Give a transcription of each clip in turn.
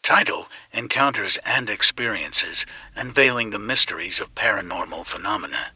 Title: Encounters and Experiences, Unveiling the Mysteries of Paranormal Phenomena.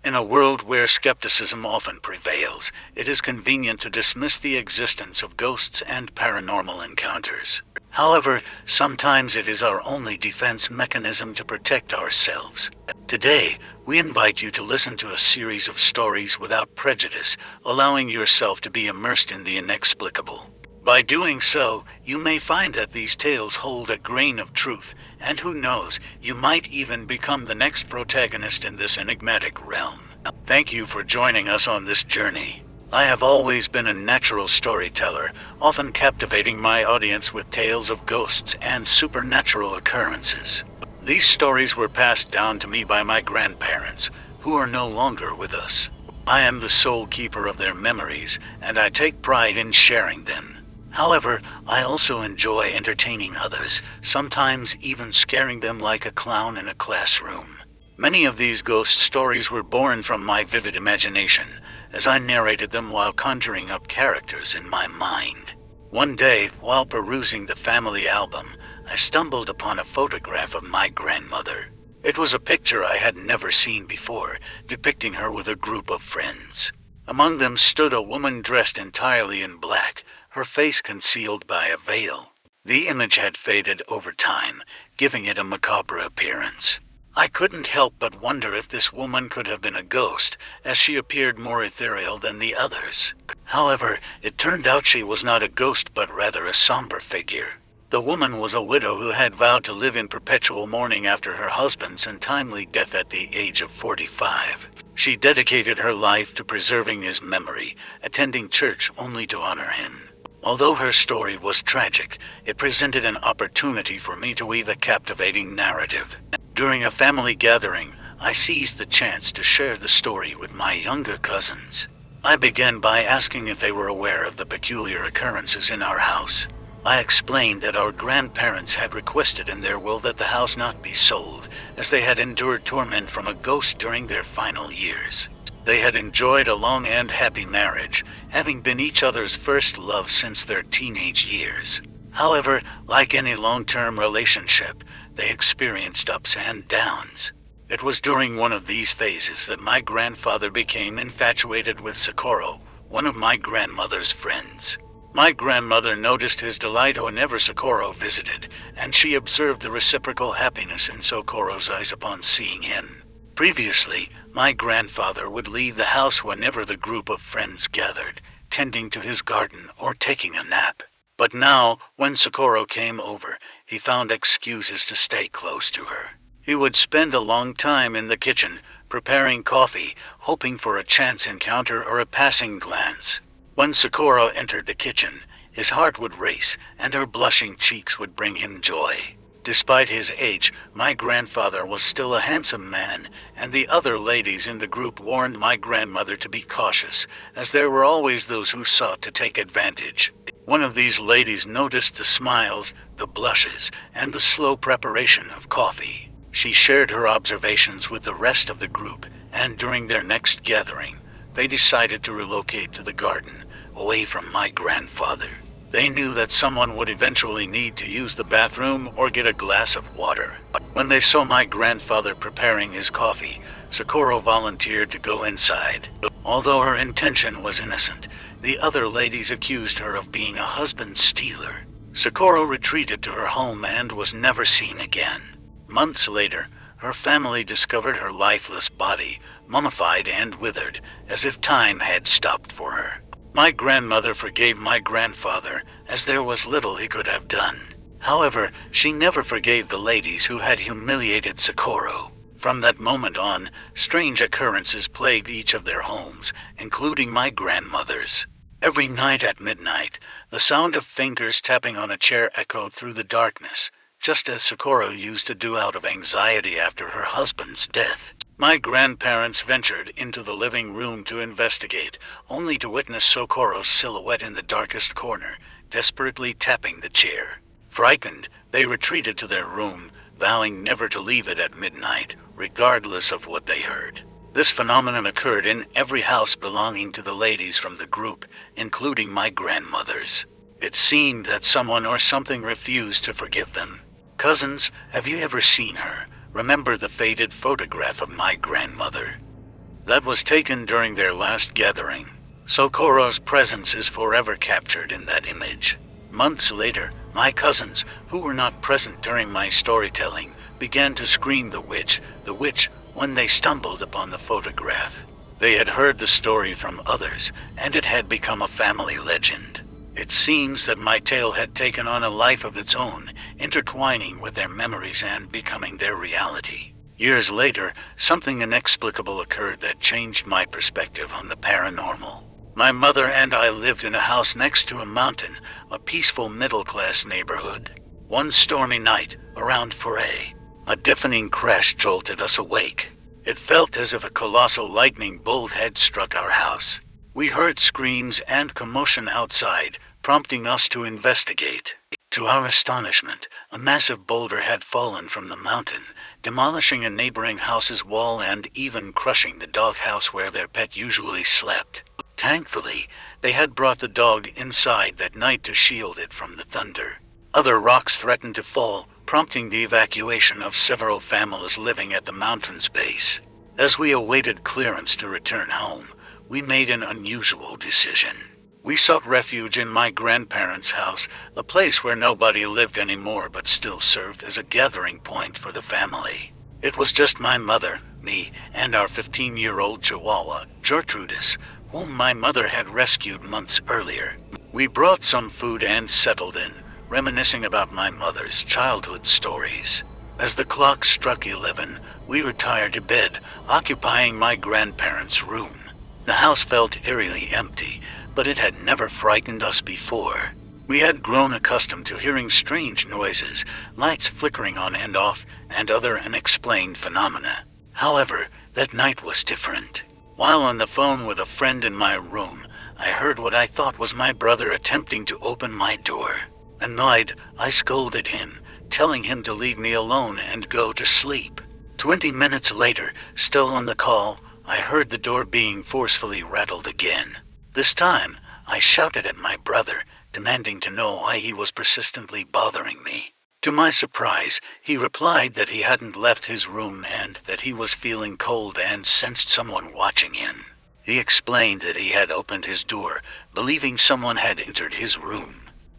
In a world where skepticism often prevails, it is convenient to dismiss the existence of ghosts and paranormal encounters. However, sometimes it is our only defense mechanism to protect ourselves. Today, we invite you to listen to a series of stories without prejudice, allowing yourself to be immersed in the inexplicable. By doing so, you may find that these tales hold a grain of truth, and who knows, you might even become the next protagonist in this enigmatic realm. Thank you for joining us on this journey. I have always been a natural storyteller, often captivating my audience with tales of ghosts and supernatural occurrences. These stories were passed down to me by my grandparents, who are no longer with us. I am the sole keeper of their memories, and I take pride in sharing them. However, I also enjoy entertaining others, sometimes even scaring them like a clown in a classroom. Many of these ghost stories were born from my vivid imagination, as I narrated them while conjuring up characters in my mind. One day, while perusing the family album, I stumbled upon a photograph of my grandmother. It was a picture I had never seen before, depicting her with a group of friends. Among them stood a woman dressed entirely in black, her face concealed by a veil. The image had faded over time, giving it a macabre appearance. I couldn't help but wonder if this woman could have been a ghost, as she appeared more ethereal than the others. However, it turned out she was not a ghost but rather a somber figure. The woman was a widow who had vowed to live in perpetual mourning after her husband's untimely death at the age of 45. She dedicated her life to preserving his memory, attending church only to honor him. Although her story was tragic, it presented an opportunity for me to weave a captivating narrative. During a family gathering, I seized the chance to share the story with my younger cousins. I began by asking if they were aware of the peculiar occurrences in our house. I explained that our grandparents had requested in their will that the house not be sold, as they had endured torment from a ghost during their final years. They had enjoyed a long and happy marriage, having been each other's first love since their teenage years. However, like any long-term relationship, they experienced ups and downs. It was during one of these phases that my grandfather became infatuated with Socorro, one of my grandmother's friends. My grandmother noticed his delight whenever Socorro visited, and she observed the reciprocal happiness in Socorro's eyes upon seeing him. Previously, my grandfather would leave the house whenever the group of friends gathered, tending to his garden or taking a nap. But now, when Socorro came over, he found excuses to stay close to her. He would spend a long time in the kitchen, preparing coffee, hoping for a chance encounter or a passing glance. When Socorro entered the kitchen, his heart would race, and her blushing cheeks would bring him joy. Despite his age, my grandfather was still a handsome man, and the other ladies in the group warned my grandmother to be cautious, as there were always those who sought to take advantage. One of these ladies noticed the smiles, the blushes, and the slow preparation of coffee. She shared her observations with the rest of the group, and during their next gathering, they decided to relocate to the garden, away from my grandfather. They knew that someone would eventually need to use the bathroom or get a glass of water. When they saw my grandfather preparing his coffee, Socorro volunteered to go inside. Although her intention was innocent, the other ladies accused her of being a husband stealer. Socorro retreated to her home and was never seen again. Months later, her family discovered her lifeless body, mummified and withered, as if time had stopped for her. My grandmother forgave my grandfather, as there was little he could have done. However, she never forgave the ladies who had humiliated Socorro. From that moment on, strange occurrences plagued each of their homes, including my grandmother's. Every night at midnight, the sound of fingers tapping on a chair echoed through the darkness, just as Socorro used to do out of anxiety after her husband's death. My grandparents ventured into the living room to investigate, only to witness Socorro's silhouette in the darkest corner, desperately tapping the chair. Frightened, they retreated to their room, vowing never to leave it at midnight, regardless of what they heard. This phenomenon occurred in every house belonging to the ladies from the group, including my grandmother's. It seemed that someone or something refused to forgive them. Cousins, have you ever seen her? Remember the faded photograph of my grandmother? That was taken during their last gathering. Socorro's presence is forever captured in that image. Months later, my cousins, who were not present during my storytelling, began to scream the witch, when they stumbled upon the photograph. They had heard the story from others, and it had become a family legend. It seems that my tale had taken on a life of its own, intertwining with their memories and becoming their reality. Years later, something inexplicable occurred that changed my perspective on the paranormal. My mother and I lived in a house next to a mountain, a peaceful middle-class neighborhood. One stormy night, around 4 a.m., a deafening crash jolted us awake. It felt as if a colossal lightning bolt had struck our house. We heard screams and commotion outside, prompting us to investigate. To our astonishment, a massive boulder had fallen from the mountain, demolishing a neighboring house's wall and even crushing the doghouse where their pet usually slept. Thankfully, they had brought the dog inside that night to shield it from the thunder. Other rocks threatened to fall, prompting the evacuation of several families living at the mountain's base. As we awaited clearance to return home, we made an unusual decision. We sought refuge in my grandparents' house, a place where nobody lived anymore but still served as a gathering point for the family. It was just my mother, me, and our 15-year-old Chihuahua, Gertrudis, whom my mother had rescued months earlier. We brought some food and settled in, reminiscing about my mother's childhood stories. As the clock struck 11, we retired to bed, occupying my grandparents' room. The house felt eerily empty, but it had never frightened us before. We had grown accustomed to hearing strange noises, lights flickering on and off, and other unexplained phenomena. However, that night was different. While on the phone with a friend in my room, I heard what I thought was my brother attempting to open my door. Annoyed, I scolded him, telling him to leave me alone and go to sleep. 20 minutes later, still on the call, I heard the door being forcefully rattled again. This time, I shouted at my brother, demanding to know why he was persistently bothering me. To my surprise, he replied that he hadn't left his room and that he was feeling cold and sensed someone watching him. He explained that he had opened his door, believing someone had entered his room.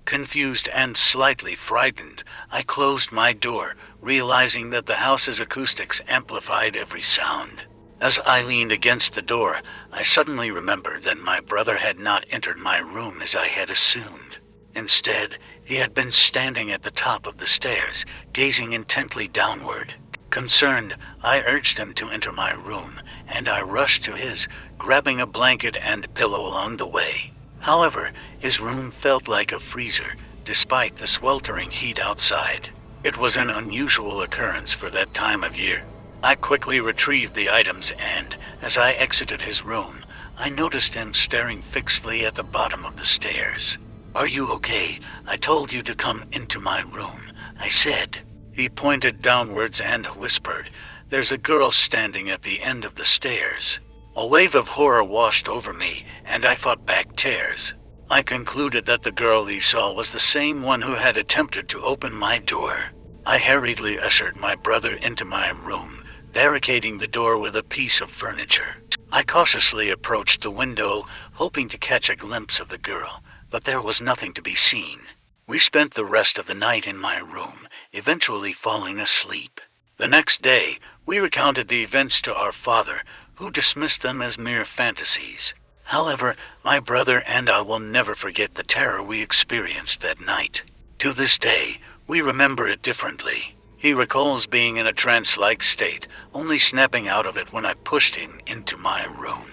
Confused and slightly frightened, I closed my door, realizing that the house's acoustics amplified every sound. As I leaned against the door, I suddenly remembered that my brother had not entered my room as I had assumed. Instead, he had been standing at the top of the stairs, gazing intently downward. Concerned, I urged him to enter my room, and I rushed to his, grabbing a blanket and pillow along the way. However, his room felt like a freezer, despite the sweltering heat outside. It was an unusual occurrence for that time of year. I quickly retrieved the items and, as I exited his room, I noticed him staring fixedly at the bottom of the stairs. "Are you okay? I told you to come into my room," I said. He pointed downwards and whispered, "There's a girl standing at the end of the stairs." A wave of horror washed over me, and I fought back tears. I concluded that the girl he saw was the same one who had attempted to open my door. I hurriedly ushered my brother into my room, barricading the door with a piece of furniture. I cautiously approached the window, hoping to catch a glimpse of the girl, but there was nothing to be seen. We spent the rest of the night in my room, eventually falling asleep. The next day, we recounted the events to our father, who dismissed them as mere fantasies. However, my brother and I will never forget the terror we experienced that night. To this day, we remember it differently. He recalls being in a trance-like state, only snapping out of it when I pushed him into my room.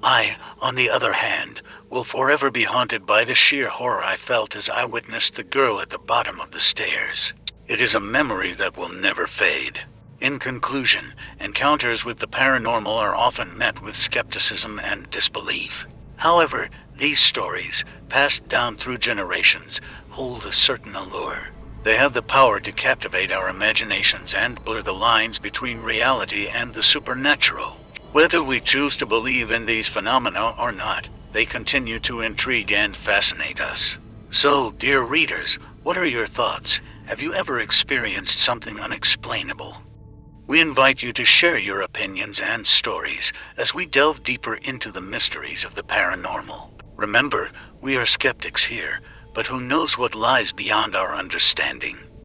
I, on the other hand, will forever be haunted by the sheer horror I felt as I witnessed the girl at the bottom of the stairs. It is a memory that will never fade. In conclusion, encounters with the paranormal are often met with skepticism and disbelief. However, these stories, passed down through generations, hold a certain allure. They have the power to captivate our imaginations and blur the lines between reality and the supernatural. Whether we choose to believe in these phenomena or not, they continue to intrigue and fascinate us. So, dear readers, what are your thoughts? Have you ever experienced something unexplainable? We invite you to share your opinions and stories as we delve deeper into the mysteries of the paranormal. Remember, we are skeptics here, but who knows what lies beyond our understanding?